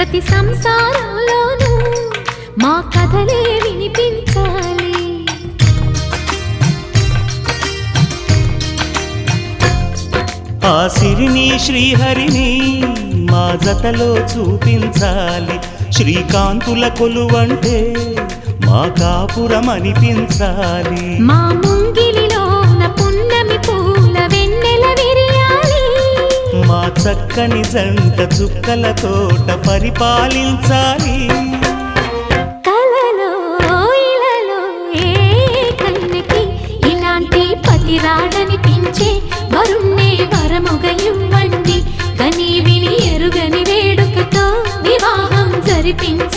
ప్రతి సంసారంలోనూ మా కథలే వినిపించాలి. ఆ సిరిని శ్రీహరిని మా జతలో చూపించాలి. శ్రీకాంతుల కొలువంటే మా కాపురం అనిపించాలి. మా ముంగిలిలోన పున్నమి పూల వెన్నెల విరియాలి. మా చక్కని జంట చుక్కల తోట పరిపాలించాలి. కలలో ఇలలో ఏ కన్నెకి ఇలాంటి పతి రాడనిపించే వరుణ్ణే వరముగా ఇవ్వండి. కని విని ఎరుగని వేడుకతో వివాహం జరిపించండి.